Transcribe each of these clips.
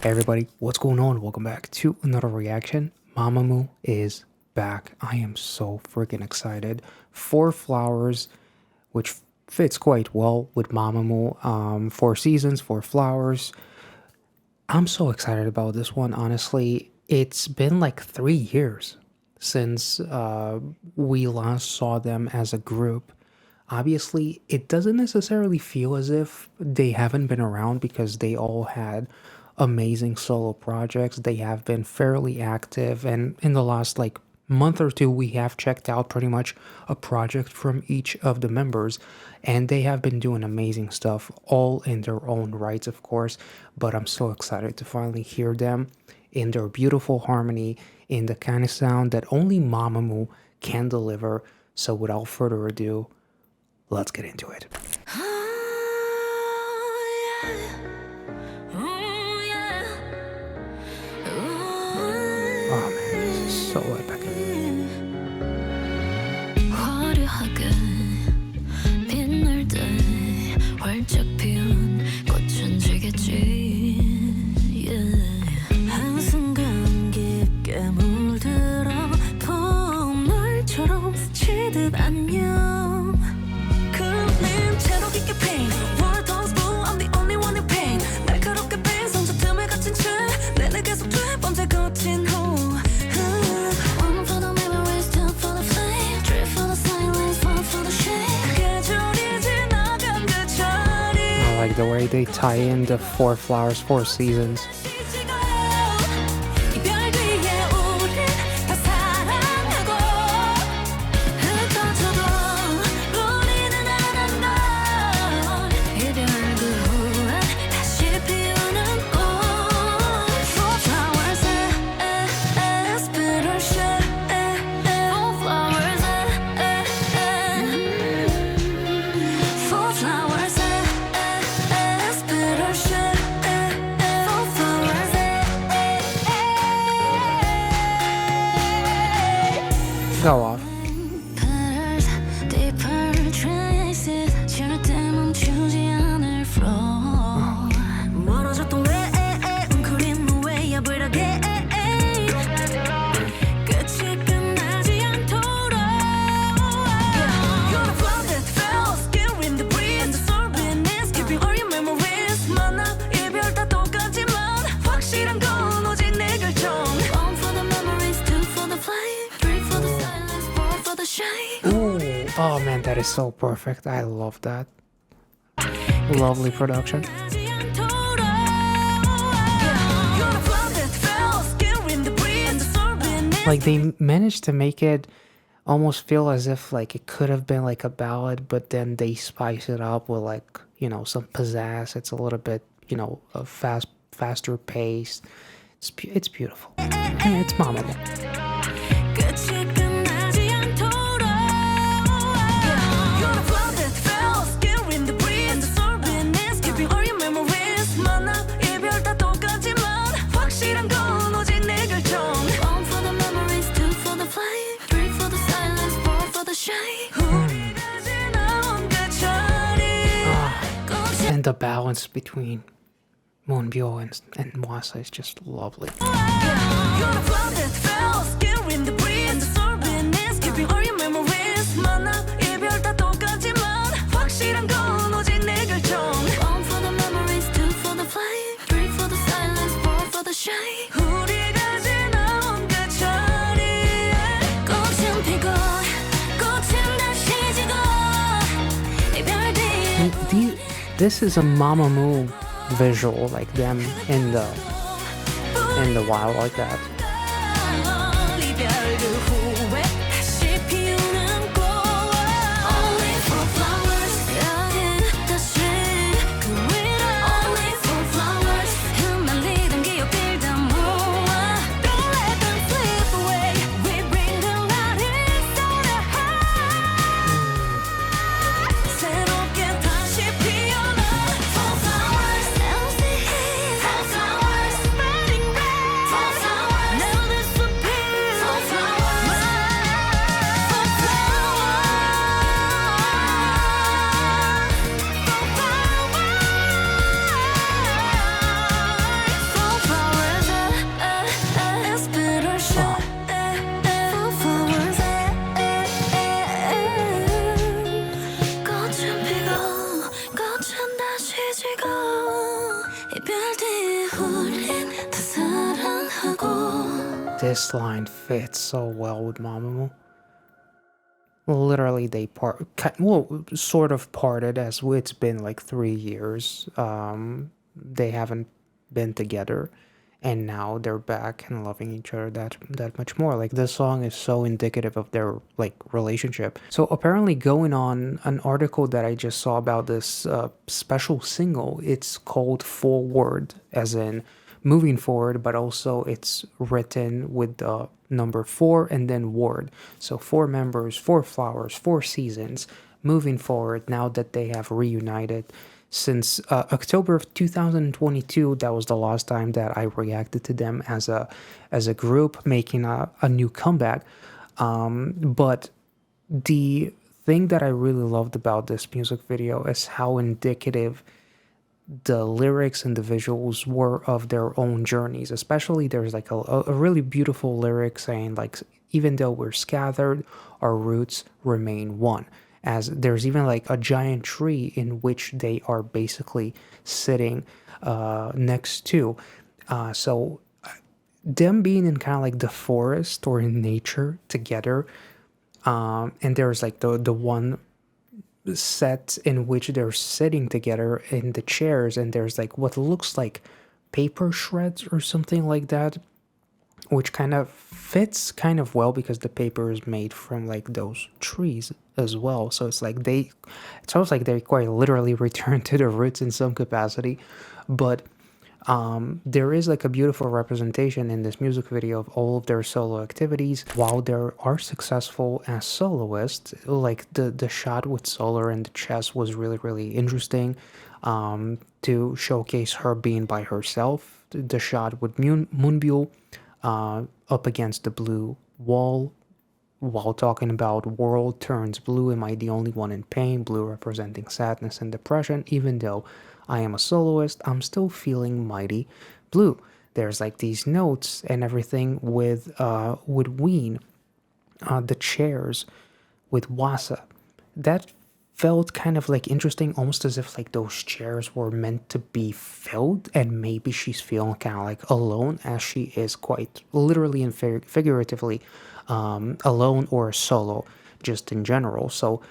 Hey everybody, what's going on? Welcome back to another reaction. Mamamoo is back. I am so freaking excited. 4 flowers, which fits quite well with Mamamoo. 4 seasons, 4 flowers. I'm so excited about this one, honestly. It's been like 3 years since we last saw them as a group. Obviously, it doesn't necessarily feel as if they haven't been around because they all had amazing solo projects. They have been fairly active, and in the last like month or two, we have checked out pretty much a project from each of the members, and they have been doing amazing stuff, all in their own rights, of course. But I'm so excited to finally hear them in their beautiful harmony, in the kind of sound that only Mamamoo can deliver. So without further ado, let's get into it. Oh man, this is so epic. 화려하게 빛날 때 활짝 피운 꽃은 지겠지. 한순간 깊게 물들어 봄날처럼 스치듯 안녕. 그림 채로 깊게 paint War tones blue I'm the only one in pain. 날카롭게 빈 상처 틈에 갇힌 채 내내 계속 돼 범죄 거친 후. One for the memories, two for the flame, three for the silence, four for the shame. 계절이 지나간 그 자리. I like the way they tie in the 4 flowers, 4 seasons. 이별 뒤에 우린 다 사랑하고 흩어져도 우리는 안 한다. 이별 그 후에 다시 피우는 꽃. Four flowers, bitter shade. Four flowers, four flowers, bitter shade. Four flowers. Go off. Petals, deeper traces, 절대 멈추지 않을 flow. 멀어졌던 왜, 웅크린 무게야 불하게. 끝이 끝나지 않도록. You're the flower that fell, still in the breeze. The sorbet is keeping all your memories. 만나 이별 다 똑같지만 확실한 건 오직 내 결정. One for the memories, two for the flame, three for the silence, four for the shine. Ooh, oh man, that is so perfect. I love that. Lovely production. 끝나지 않도록. You're the flower that fell, still in the breeze. The sorbet is Like they managed to make it almost feel as if like it could have been like a ballad, but then they spice it up with like, some pizzazz. It's a little bit, a faster paced. It's beautiful. And it's Mamamoo. 끝이 끝나지 않도록. You're the flower that fell, still in the breeze. The sorbet is keeping all your memories. 만나 이별 다 똑같지만 확실한 건 오직 내 결정. One for the memories, two for the flame, three for the silence, four for the shine. 우리가 지나온 그 자리. 꽃이 And the balance between Moonbyo and Mwasa is just lovely. You're the flower that fell, still in the breeze. The sorbet is keeping all your memories. 만나 이별 다 똑같지만 확실한 건 오직 내 결정. One for the memories, two for the flame, three for the silence, four for the shine. 우리가 지나온 그 자리에 꽃은 피고 꽃은 다시 지고 이별 뒤에 This is a Mamamoo visual, like them in the wild like that. 이별 그 후에 다시 피우는 꽃. Only four flowers 여긴 다시 그 위로. Only four flowers 흩날리던 기억들 다 모아. Don't let them slip away. We bring the light inside our heart. 새롭게 다시 피어나. Four flowers, four flowers, spreading red. Four flowers, now this appears. Four flowers. 우린 다 사랑하고. This line fits so well with Mamamoo. Literally, they sort of parted, as it's been like 3 years. They haven't been together, and now they're back and loving each other that much more. Like, this song is so indicative of their like relationship. So apparently, going on an article that I just saw about this special single, it's called Forward, as in moving forward, but also it's written with the number 4 and then word. So 4 members, 4 flowers, 4 seasons, moving forward now that they have reunited. Since October of 2022, that was the last time that I reacted to them as a group making a new comeback. But the thing that I really loved about this music video is how indicative the lyrics and the visuals were of their own journeys. Especially there's like a really beautiful lyric saying like, even though we're scattered, our roots remain one. As there's even like a giant tree in which they are basically sitting next to. So them being in kind of like the forest or in nature together, and there's like the one set in which they're sitting together in the chairs, and there's like what looks like paper shreds or something like that, which kind of fits kind of well because the paper is made from like those trees as well. So it's like it's almost like they quite literally return to their roots in some capacity. But there is like a beautiful representation in this music video of all of their solo activities while they are successful as soloists. Like the shot with Solar and the chest was really interesting to showcase her being by herself. The shot with Moonbyul up against the blue wall while talking about world turns blue, am I the only one in pain? Blue representing sadness and depression. Even though I am a soloist, I'm still feeling mighty blue. There's like these notes and everything with Ween, the chairs with Wasa. That felt kind of like interesting, almost as if like those chairs were meant to be filled, and maybe she's feeling kind of like alone, as she is quite literally and figuratively alone or solo just in general. So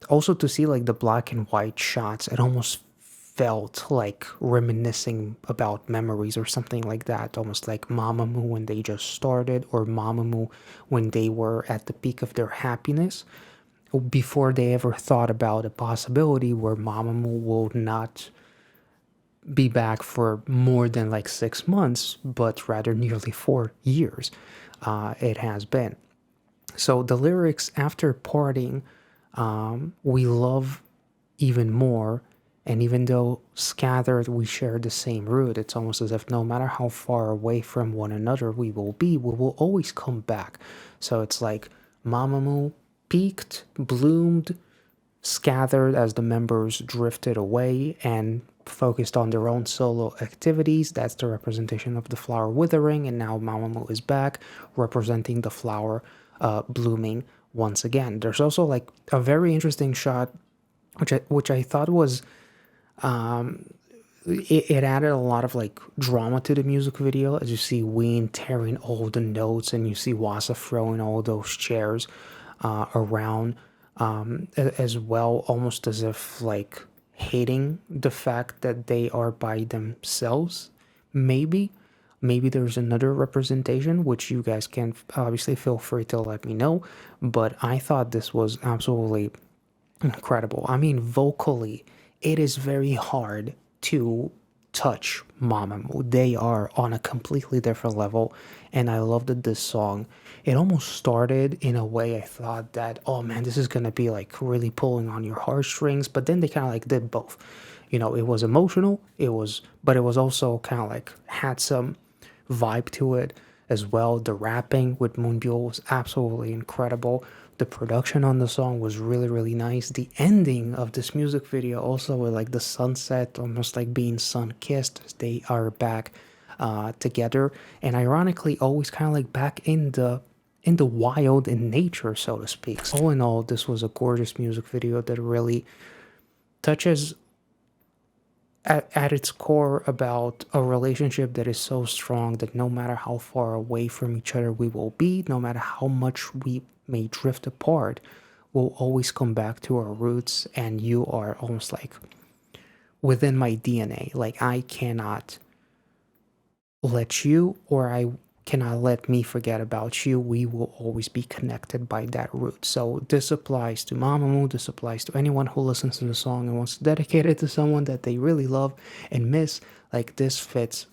also to see like the black and white shots, it almost felt like reminiscing about memories or something like that, almost like Mamamoo when they just started, or Mamamoo when they were at the peak of their happiness, before they ever thought about a possibility where Mamamoo will not be back for more than like 6 months, but rather nearly 4 years it has been. So the lyrics after parting, we love even more, and even though scattered we share the same root, it's almost as if no matter how far away from one another we will be, we will always come back. So it's like Mamamoo peaked, bloomed, scattered as the members drifted away and focused on their own solo activities. That's the representation of the flower withering, and now Mamamoo is back, representing the flower blooming once again. There's also like a very interesting shot, which I thought was it added a lot of like drama to the music video, as you see Ween tearing all the notes and you see Wasa throwing all those chairs around as well, almost as if like hating the fact that they are by themselves. Maybe there's another representation, which you guys can obviously feel free to let me know, but I thought this was absolutely incredible. I mean, vocally it is very hard to touch Mamamoo. They are on a completely different level, and I love that this song, it almost started in a way I thought that, oh man, this is gonna be like really pulling on your heartstrings, but then they kind of like did both. You know, it was emotional, but it was also kind of like had some vibe to it as well. The rapping with Moonbyul was absolutely incredible. The production on the song was really nice. The ending of this music video also with like the sunset, almost like being sun-kissed, as they are back together, and ironically always kind of like back in the wild, in nature, so to speak. So all in all, this was a gorgeous music video that really touches at its core about a relationship that is so strong that no matter how far away from each other we will be, no matter how much we may drift apart, we'll always come back to our roots. And you are almost like within my DNA. Like I cannot let you, or I cannot let me forget about you. We will always be connected by that root. So this applies to Mamamoo. This applies to anyone who listens to the song and wants to dedicate it to someone that they really love and miss. Like this fits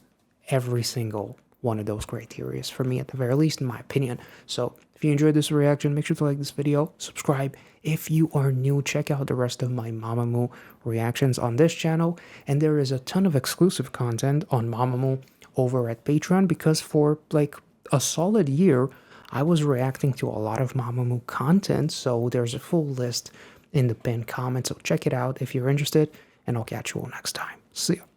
every single one of those criteria for me, at the very least, in my opinion. So if you enjoyed this reaction, make sure to like this video, subscribe. If you are new, check out the rest of my Mamamoo reactions on this channel. And there is a ton of exclusive content on Mamamoo over at Patreon, because for like a solid year, I was reacting to a lot of Mamamoo content. So there's a full list in the pinned comment. So check it out if you're interested, and I'll catch you all next time. See ya.